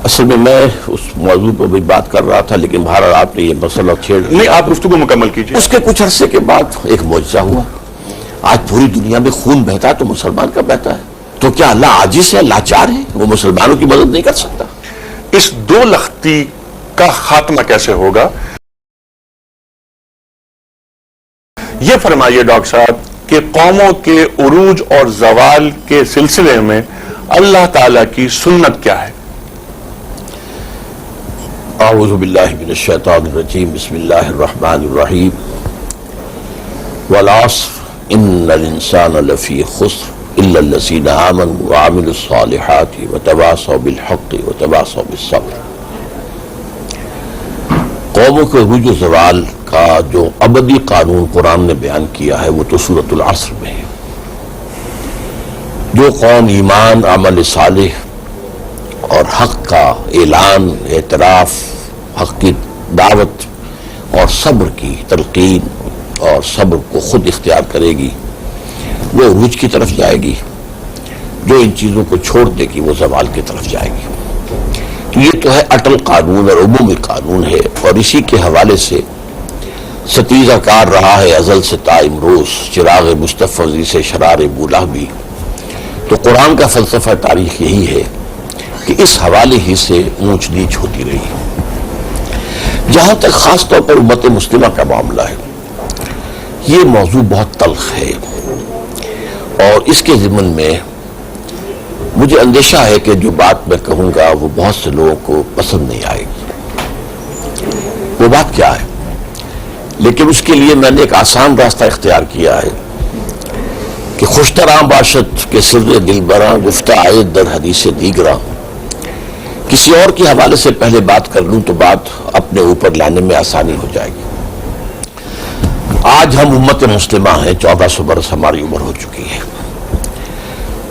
اصل میں اس موضوع پر بھی بات کر رہا تھا، لیکن بہرحال آپ نے یہ مسئلہ چھیڑ نہیں، آپ گفتگو مکمل کیجیے. اس کے کچھ عرصے کے بعد ایک معجزہ ہوا. آج پوری دنیا میں خون بہتا ہے تو مسلمان کا بہتا ہے. تو کیا اللہ عاجز ہے، لاچار ہے، وہ مسلمانوں کی مدد نہیں کر سکتا؟ اس دو لختی کا خاتمہ کیسے ہوگا یہ فرمائیے ڈاکٹر صاحب کہ قوموں کے عروج اور زوال کے سلسلے میں اللہ تعالیٰ کی سنت کیا ہے؟ اعوذ باللہ من الشیطان الرجیم، بسم اللہ الرحمن الرحیم. والعصر ان الانسان لفی خسر الا الذین آمنوا وعملوا الصالحات وتواصوا بالحق وتواصوا بالصبر. قوموں کے عروج و زوال کا جو ابدی قانون قرآن نے بیان کیا ہے وہ تو سورۃ العصر میں ہے. جو قوم ایمان، عمل صالح اور حق کا اعلان، اعتراف، حق کی دعوت اور صبر کی تلقین اور صبر کو خود اختیار کرے گی وہ عروج کی طرف جائے گی. جو ان چیزوں کو چھوڑ دے گی وہ زوال کی طرف جائے گی. یہ تو ہے اٹل قانون اور عمومی قانون ہے، اور اسی کے حوالے سے ستیزہ کار رہا ہے ازل سے تا امروز چراغ مستفضی سے شرار بولا بھی. تو قرآن کا فلسفہ تاریخ یہی ہے کہ اس حوالے ہی سے اونچ نیچ ہوتی رہی. جہاں تک خاص طور پر امت مسلمہ کا معاملہ ہے، یہ موضوع بہت تلخ ہے، اور اس کے ضمن میں مجھے اندیشہ ہے کہ جو بات میں کہوں گا وہ بہت سے لوگوں کو پسند نہیں آئے گی. وہ بات کیا ہے؟ لیکن اس کے لیے میں نے ایک آسان راستہ اختیار کیا ہے کہ خوشتراں باشد کے سر دل براں گفتہ آیت در حدیث دیگراں. کسی اور کے حوالے سے پہلے بات کر لوں تو بات اپنے اوپر لانے میں آسانی ہو جائے گی. آج ہم امت مسلمہ ہیں، 1400 برس ہماری عمر ہو چکی ہے.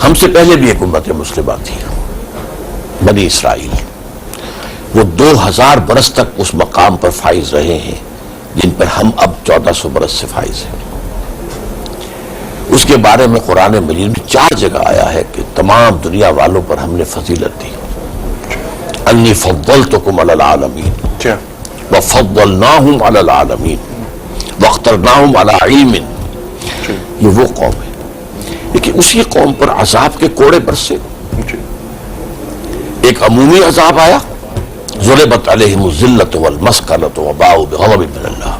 ہم سے پہلے بھی ایک امت مسلمہ تھی، بنی اسرائیل. وہ 2000 برس تک اس مقام پر فائز رہے ہیں جن پر ہم اب 1400 برس سے فائز ہیں. اس کے بارے میں قرآن مجید میں 4 جگہ آیا ہے کہ تمام دنیا والوں پر ہم نے فضیلت دی. انی فضلتکم علی العالمین وفضلناہم علی العالمین واخترناہم علی علم. یہ وہ قوم ہے، لیکن اسی قوم پر عذاب کے کوڑے برسے. ایک عمومی عذاب آیا، ضربت علیہم الذلۃ والمسکنۃ وباؤوا بغضب من اللہ.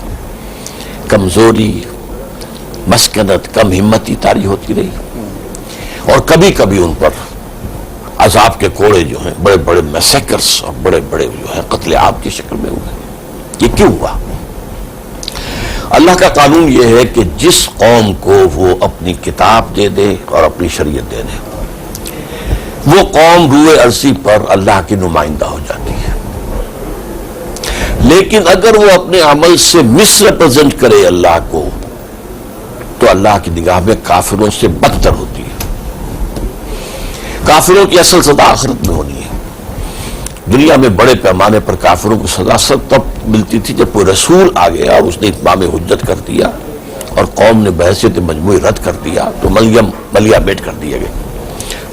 کمزوری، مسکنت، کم ہمتی طاری ہوتی رہی، اور کبھی کبھی ان پر عذاب کے کوڑے جو ہیں بڑے بڑے میسیکرز اور بڑے بڑے جو ہیں قتل عام کی شکل میں ہوئے. یہ کیوں ہوا؟ اللہ کا قانون یہ ہے کہ جس قوم کو وہ اپنی کتاب دے دے اور اپنی شریعت دے دے، وہ قوم روئے ارضی پر اللہ کی نمائندہ ہو جاتی ہے. لیکن اگر وہ اپنے عمل سے مس ریپرزینٹ کرے اللہ کو تو اللہ کی نگاہ میں کافروں سے بدتر ہوتی ہے. کافروں کی اصل سزا آخرت میں ہونی ہے. دنیا میں بڑے پیمانے پر کافروں کو سزا سب تب ملتی تھی جب کوئی رسول آ گیا اور اس نے اتمام حجت کر دیا اور قوم نے بحثیت مجموعی رد کر دیا تو ملیا بیٹ کر دیا گیا.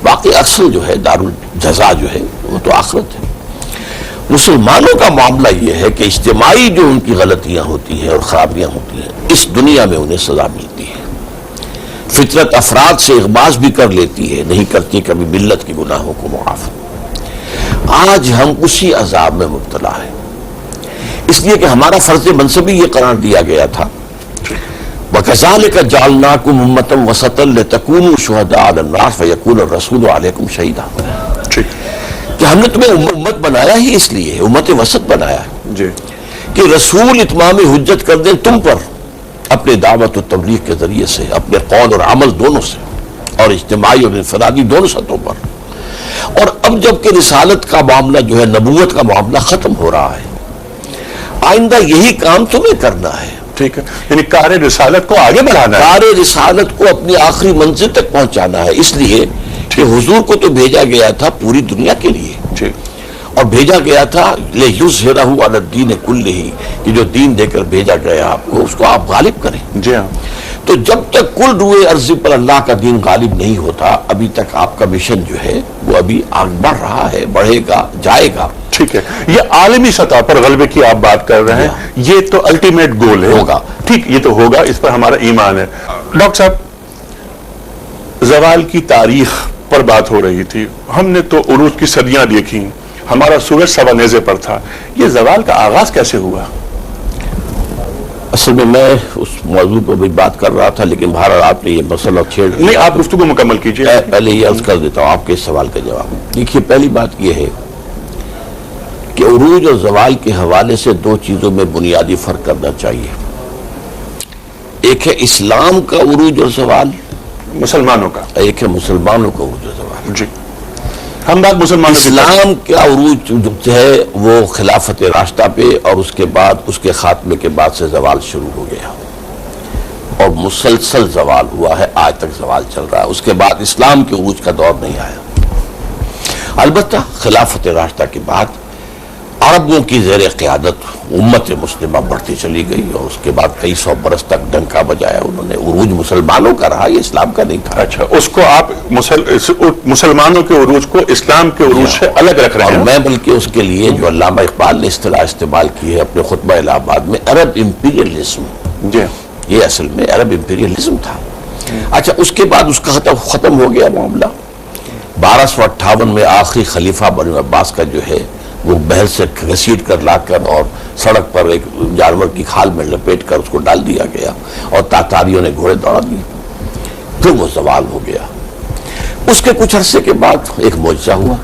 باقی اصل جو ہے دارالجزا جو ہے وہ تو آخرت ہے. مسلمانوں کا معاملہ یہ ہے کہ اجتماعی جو ان کی غلطیاں ہوتی ہیں اور خرابیاں ہوتی ہیں اس دنیا میں انہیں سزا ملتی ہے. فطرت افراد سے اغماض بھی کر لیتی ہے، نہیں کرتی کبھی ملت کے گناہوں کو معاف. آج ہم اسی عذاب میں مبتلا ہیں، اس لیے کہ ہمارا فرض منصب ہی یہ قرار دیا گیا تھا وَكَذَلِكَ جَعَلْنَاكُمْ أُمَّةً وَسَطًا لِتَكُونُوا شُهَدَاءَ عَلَى النَّاسِ وَيَكُونَ الرَّسُولُ عَلَيْكُمْ شَهِيدًا. کہ ہم نے تمہیں امت بنایا ہی اس لیے، امت وسط بنایا ہے کہ رسول اتمام حجت کر دیں تم پر اپنے دعوت و تبلیغ کے ذریعے سے، اپنے قول اور عمل دونوں سے، اور اجتماعی اور انفرادی دونوں سطحوں پر. اور اب جب کہ رسالت کا معاملہ جو ہے، نبوت کا معاملہ ختم ہو رہا ہے، آئندہ یہی کام تمہیں کرنا ہے. ٹھیک ہے، یعنی کار رسالت کو آگے بڑھانا ہے، کار رسالت کو اپنی آخری منزل تک پہنچانا ہے. اس لیے کہ حضور کو تو بھیجا گیا تھا پوری دنیا کے لیے، اور بھیجا گیا تھا لِيُظْهِرَهُ عَلَى الدِّينِ كُلِّهِ، کہ جو دین دے کر بھیجا گیا آپ کو اس کو آپ غالب کریں. جی ہاں. تو جب تک کل روئے ارضی پر اللہ کا دین غالب نہیں ہوتا ابھی تک آپ کا مشن جو ہے وہ ابھی آگے بڑھ رہا ہے، بڑھے گا، جائے گا. ٹھیک ہے، یہ عالمی سطح پر غلبے کی آپ بات کر رہے ہیں، یہ تو الٹیمیٹ گول ہے، ہوگا. ٹھیک، یہ تو ہوگا، اس پر ہمارا ایمان ہے. ڈاکٹر صاحب، زوال کی تاریخ پر بات ہو رہی تھی، ہم نے تو عروج کی صدیاں دیکھی، ہمارا سورج سوا نیزے پر تھا، یہ زوال کا آغاز کیسے ہوا؟ اصل میں اس موضوع پر بھی بات کر رہا تھا، لیکن بہرحال آپ نے یہ مسئلہ چھیڑ دیا. نہیں، آپ گفتگو مکمل کیجئے. پہلے یہ عرض کر دیتا ہوں آپ کے سوال کا جواب. دیکھیے، پہلی بات یہ ہے کہ عروج اور زوال کے حوالے سے دو چیزوں میں بنیادی فرق کرنا چاہیے. ایک ہے اسلام کا عروج اور زوال، مسلمانوں کا. ایک ہے مسلمانوں کا عروج اور زوال. جی، ہم بات مسلمانوں کی. اسلام کا عروج جو ہے وہ خلافت راشدہ پہ اور اس کے بعد اس کے خاتمے کے بعد سے زوال شروع ہو گیا اور مسلسل زوال ہوا ہے، آج تک زوال چل رہا ہے. اس کے بعد اسلام کے عروج کا دور نہیں آیا. البتہ خلافت راشدہ کے بعد عربوں کی زیر قیادت امت مسلمہ بڑھتی چلی گئی اور اس کے بعد کئی سو برس تک ڈنکا بجایا انہوں نے. عروج مسلمانوں کا رہا، یہ اسلام کا نہیں تھا. اچھا، اس کو آپ مسلمانوں کے عروج کو اسلام کے عروج سے الگ رکھ رہے اور ہیں. میں بلکہ اس کے لیے جو علامہ اقبال نے اصطلاح استعمال کی ہے اپنے خطبہ الہ آباد میں، عرب امپیریلزم، جی، یہ اصل میں عرب امپیریلزم تھا. اچھا، اس کے بعد اس کا ختم ہو گیا معاملہ. 1258 میں آخری خلیفہ بنو عباس کا جو ہے وہ بحر سے گھسیٹ کر لا کر اور سڑک پر ایک جانور کی کھال میں لپیٹ کر اس کو ڈال دیا گیا اور تاتاریوں نے گھوڑے دوڑا دیے. پھر وہ زوال ہو گیا. اس کے کچھ عرصے کے بعد ایک معجزہ ہوا،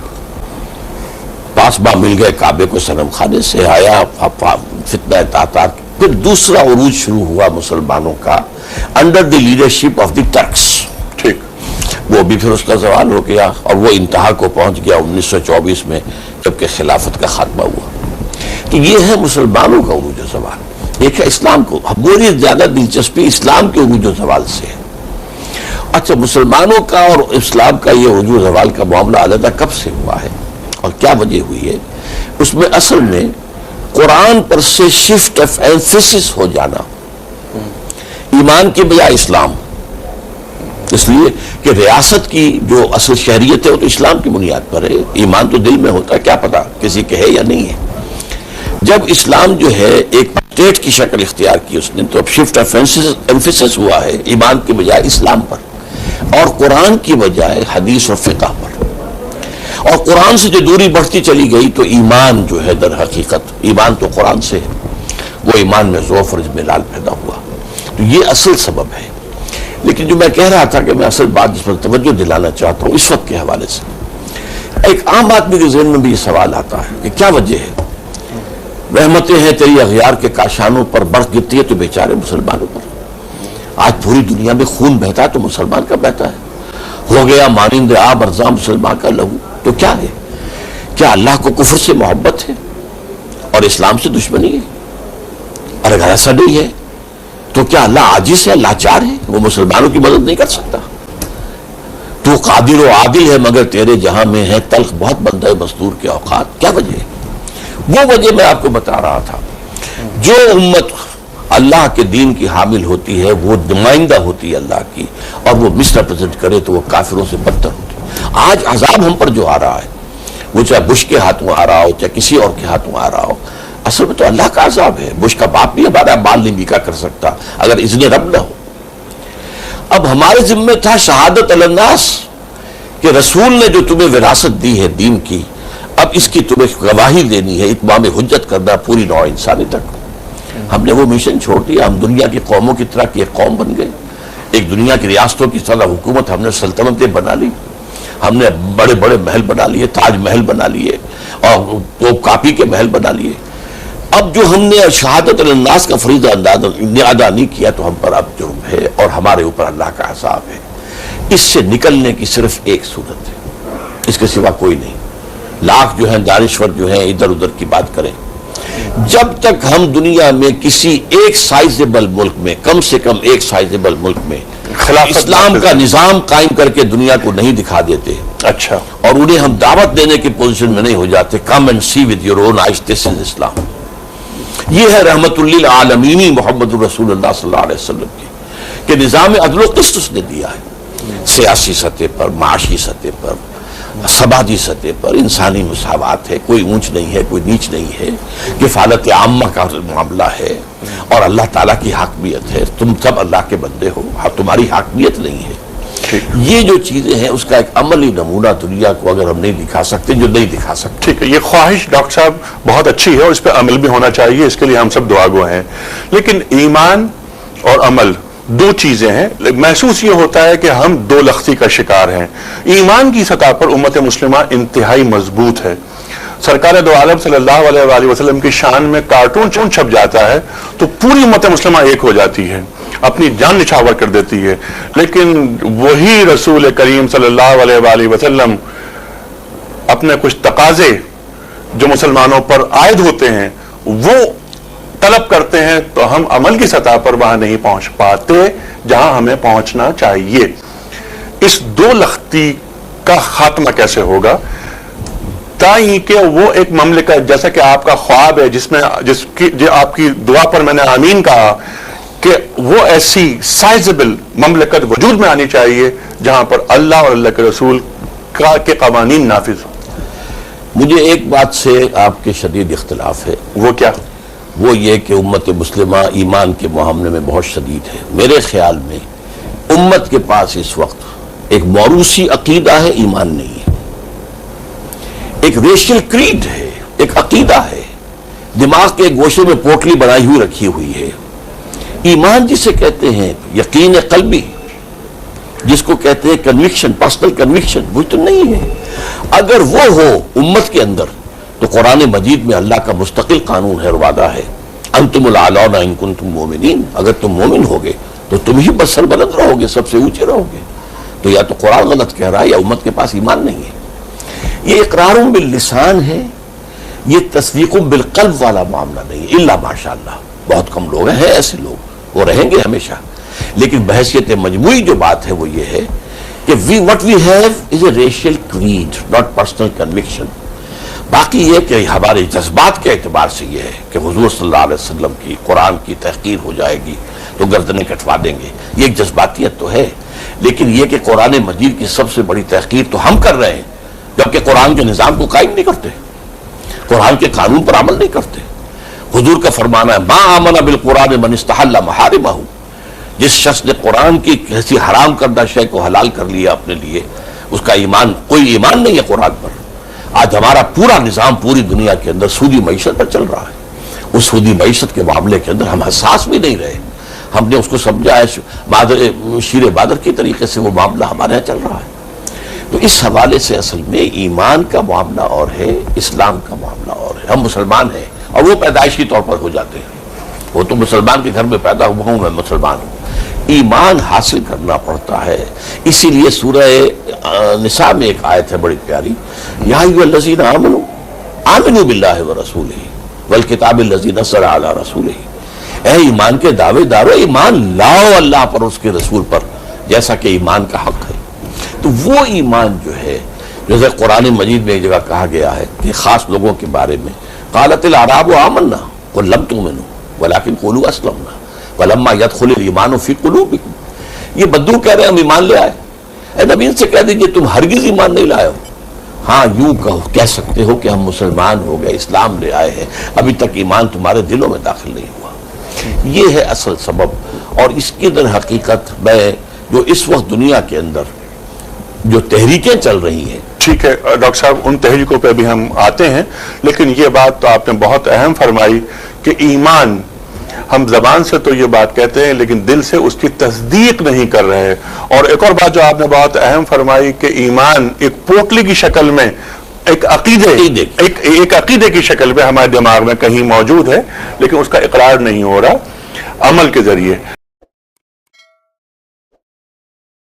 پاسباں مل گئے کعبے کو صنم خانے سے، آیا فتنہ تاتار. پھر دوسرا عروج شروع ہوا مسلمانوں کا under the leadership of the tricks. ٹھیک، وہ بھی پھر اس کا زوال ہو گیا اور وہ انتہا کو پہنچ گیا 1924 میں جبکہ خلافت کا خاتمہ ہوا. تو یہ ہے مسلمانوں کا عروج و زوال. ایک ہے اسلام کو، ہماری زیادہ دلچسپی اسلام کے عروج و زوال سے ہے. اچھا، مسلمانوں کا اور اسلام کا یہ عروج و زوال کا معاملہ علیحدہ کب سے ہوا ہے اور کیا وجہ ہوئی ہے؟ اس میں اصل میں قرآن پر سے شفٹ آف ایمفیسس ہو جانا، ایمان کے بجائے اسلام. اس لیے کہ ریاست کی جو اصل شہریت ہے وہ تو اسلام کی بنیاد پر ہے. ایمان تو دل میں ہوتا ہے، کیا پتا کسی کے ہے یا نہیں ہے. جب اسلام جو ہے ایک اسٹیٹ کی شکل اختیار کی اس نے، تو اب شفٹ آف ایمفیسس ہوا ہے ایمان کے بجائے اسلام پر اور قرآن کی بجائے حدیث اور فقہ پر. اور قرآن سے جو دوری بڑھتی چلی گئی تو ایمان جو ہے در حقیقت ایمان تو قرآن سے ہے، وہ ایمان میں ضعف اور اضمحلال پیدا ہوا. تو یہ اصل سبب ہے. لیکن جو میں کہہ رہا تھا کہ میں اصل بات جس پر توجہ دلانا چاہتا ہوں اس وقت کے حوالے سے، ایک عام آدمی کے ذہن میں بھی یہ سوال آتا ہے کہ کیا وجہ ہے؟ رحمتیں ہیں تیری اغیار کے کاشانوں پر، برف گرتی ہے تو بیچارے مسلمانوں پر. آج پوری دنیا میں خون بہتا ہے تو مسلمان کا بہتا ہے. ہو گیا مانند آب ارزاں مسلمان کا لہو. تو کیا ہے؟ کیا اللہ کو کفر سے محبت ہے اور اسلام سے دشمنی ہے؟ اور اگر ایسا نہیں ہے تو کیا اللہ عاجز ہے، لاچار ہے، وہ مسلمانوں کی مدد نہیں کر سکتا؟ تو قادر و عادل ہے مگر تیرے جہاں میں ہے تلخ بہت بندہ مزدور کے اوقات. کیا وجہ ہے؟ وہ وجہ میں آپ کو بتا رہا تھا. جو امت اللہ کے دین کی حامل ہوتی ہے وہ نمائندہ ہوتی ہے اللہ کی، اور وہ مس ریپرزینٹ کرے تو وہ کافروں سے بدتر ہوتی ہے. آج عذاب ہم پر جو آ رہا ہے، وہ چاہے بش کے ہاتھوں آ رہا ہو چاہے کسی اور کے ہاتھوں آ رہا ہو، اصل میں تو اللہ کا عذاب ہے. بش کا باپ بھی ہمارا بال نہیں بیکا کر سکتا اگر اذن رب نہ ہو. اب ہمارے ذمہ تھا شہادت علی الناس کہ رسول نے جو تمہیں وراثت دی ہے دین کی، اب اس کی تمہیں گواہی دینی ہے، اتمام حجت کرنا پوری نوع انسانی تک. ہم نے وہ مشن چھوڑ دیا. ہم دنیا کی قوموں کی طرح کی ایک قوم بن گئے. ایک دنیا کی ریاستوں کی طرح حکومت ہم نے سلطنتیں بنا لی. ہم نے بڑے بڑے محل بنا لیے، تاج محل بنا لیے اور توپ کاپی کے محل بنا لیے. اب جو ہم نے شہادت علی الناس کا فریضہ ادا نہیں کیا تو ہم پر اب جرم ہے اور ہمارے اوپر اللہ کا عذاب ہے. اس سے نکلنے کی صرف ایک صورت ہے، اس کے سوا کوئی نہیں. لاکھ جو ہیں دانشور جو ہیں ادھر ادھر کی بات کریں، جب تک ہم دنیا میں کسی ایک سائزیبل ملک میں، کم سے کم ایک سائزیبل ملک میں اسلام کا نظام قائم کر کے دنیا کو نہیں دکھا دیتے، اچھا، اور انہیں ہم دعوت دینے کی پوزیشن میں نہیں ہو جاتے، come and see with your own eyes this is Islam. یہ ہے رحمت للعالمین محمد رسول اللہ صلی اللہ علیہ وسلم کی کہ نظام عدل و قسط اس نے دیا ہے، سیاسی سطح پر، معاشی سطح پر، سماجی سطح پر انسانی مساوات ہے، کوئی اونچ نہیں ہے، کوئی نیچ نہیں ہے، کفالت عامہ کا معاملہ ہے، اور اللہ تعالیٰ کی حاکمیت ہے، تم سب اللہ کے بندے ہو، تمہاری حاکمیت نہیں ہے۔ یہ جو چیزیں ہیں اس کا ایک عملی نمونہ دنیا کو اگر ہم نہیں دکھا سکتے، جو نہیں دکھا سکتے۔ ٹھیک ہے، یہ خواہش ڈاکٹر صاحب بہت اچھی ہے اور اس پہ عمل بھی ہونا چاہیے، اس کے لیے ہم سب دعا گو ہیں، لیکن ایمان اور عمل دو چیزیں ہیں۔ محسوس یہ ہوتا ہے کہ ہم دو لختی کا شکار ہیں۔ ایمان کی سطح پر امت مسلمہ انتہائی مضبوط ہے۔ سرکار دو عالم صلی اللہ علیہ وآلہ وسلم کی شان میں کارٹون چھپ جاتا ہے تو پوری امت مسلمہ ایک ہو جاتی ہے، اپنی جان نچھاور کر دیتی ہے، لیکن وہی رسول کریم صلی اللہ علیہ وآلہ وسلم اپنے کچھ تقاضے جو مسلمانوں پر عائد ہوتے ہیں وہ طلب کرتے ہیں تو ہم عمل کی سطح پر وہاں نہیں پہنچ پاتے جہاں ہمیں پہنچنا چاہیے۔ اس دو لختی کا خاتمہ کیسے ہوگا تاکہ کہ وہ ایک مملکت جیسا کہ آپ کا خواب ہے جو آپ کی دعا پر میں نے آمین کہا کہ وہ ایسی سائزبل مملکت وجود میں آنی چاہیے جہاں پر اللہ اور اللہ کے رسول کے قوانین نافذ ہوں۔ مجھے ایک بات سے آپ کے شدید اختلاف ہے۔ وہ کیا؟ وہ یہ کہ امت مسلمہ ایمان کے معاملے میں بہت شدید ہے۔ میرے خیال میں امت کے پاس اس وقت ایک موروثی عقیدہ ہے، ایمان نہیں ہے۔ ایک ریشل کریڈ ہے، ایک عقیدہ ہے، دماغ کے گوشے میں پوٹلی بنائی ہوئی رکھی ہوئی ہے۔ ایمان جسے کہتے ہیں یقین قلبی، جس کو کہتے ہیں کنوکشن، پرسنل کنوکشن، وہ تو نہیں ہے۔ اگر وہ ہو امت کے اندر تو قرآن مجید میں اللہ کا مستقل قانون ہے اور وعدہ ہے، انتم الاعلون ان کنتم مومنین، اگر تم مومن ہوگے تو تم ہی بس سربلند رہو گے، سب سے اونچے رہو گے۔ تو یا تو قرآن غلط کہہ رہا ہے یا امت کے پاس ایمان نہیں ہے۔ یہ اقرار باللسان ہے، یہ تصدیق بالقلب والا معاملہ نہیں ہے، الا ماشاءاللہ بہت کم لوگ ہیں ایسے لوگ، وہ رہیں گے ہمیشہ۔ لیکن بحیثیت مجموعی جو بات ہے وہ یہ ہے کہ what we have is a racial creed, not personal conviction۔ باقی یہ کہ ہمارے جذبات کے اعتبار سے یہ ہے کہ حضور صلی اللہ علیہ وسلم کی قرآن کی تحقیر ہو جائے گی تو گردنیں کٹوا دیں گے، یہ ایک جذباتیت تو ہے۔ لیکن یہ کہ قرآن مجید کی سب سے بڑی تحقیر تو ہم کر رہے ہیں جبکہ قرآن کے نظام کو قائم نہیں کرتے، قرآن کے قانون پر عمل نہیں کرتے۔ حضور کا فرمانا ہے ما آمن بالقرآن من استحل محارمہ، جس شخص نے قرآن کی کسی حرام کردہ شے کو حلال کر لیا اپنے لیے، اس کا ایمان، کوئی ایمان نہیں ہے قرآن پر۔ آج ہمارا پورا نظام پوری دنیا کے اندر سودی معیشت پر چل رہا ہے۔ اس سودی معیشت کے معاملے کے اندر ہم حساس بھی نہیں رہے، ہم نے اس کو سمجھا ہے شیر بادر کی طریقے سے وہ معاملہ ہمارے یہاں چل رہا ہے۔ تو اس حوالے سے اصل میں ایمان کا معاملہ اور ہے، اسلام کا معاملہ اور ہے۔ ہم مسلمان ہیں اور وہ پیدائشی طور پر ہو جاتے ہیں، وہ تو مسلمان کے گھر میں پیدا ہوا ہوں، میں مسلمان ہوں۔ ایمان حاصل کرنا پڑتا ہے۔ اسی لیے سورہ نساء میں ایک آیت ہے بڑی پیاری، یا ایھا الذین آمنوا آمنوا باللہ ورسولہ والکتاب الذی نزل علی رسولہ، اے ایمان کے دعوے دارو، ایمان لاؤ اللہ پر، اس کے رسول پر، جیسا کہ ایمان کا حق ہے۔ تو وہ ایمان جو ہے، جیسے قرآن مجید میں ایک جگہ کہا گیا ہے کہ خاص لوگوں کے بارے میں قالت الاعراب آمنا قل لم تؤمنوا ولکن قولوا اسلمنا ولما يدخل الایمان فی قلوبکم، یہ بدو کہہ رہے ہیں ہم ایمان لے آئے۔ اے نبی ان سے کہہ دیجئے تم ہرگز ایمان نہیں لائے ہو، ہاں یوں کہہ سکتے ہو کہ ہم مسلمان ہو گئے، اسلام لے آئے ہیں، ابھی تک ایمان تمہارے دلوں میں داخل نہیں ہوا۔ یہ ہے اصل سبب، اور اس کی در حقیقت میں جو اس وقت دنیا کے اندر جو تحریکیں چل رہی ہیں۔ ٹھیک ہے ڈاکٹر صاحب، ان تحریکوں پہ بھی ہم آتے ہیں، لیکن یہ بات تو آپ نے بہت اہم فرمائی کہ ایمان، ہم زبان سے تو یہ بات کہتے ہیں لیکن دل سے اس کی تصدیق نہیں کر رہے۔ اور ایک اور بات جو آپ نے بہت اہم فرمائی کہ ایمان ایک پوٹلی کی شکل میں، ایک عقیدے کی شکل میں ہمارے دماغ میں کہیں موجود ہے، لیکن اس کا اقرار نہیں ہو رہا عمل کے ذریعے۔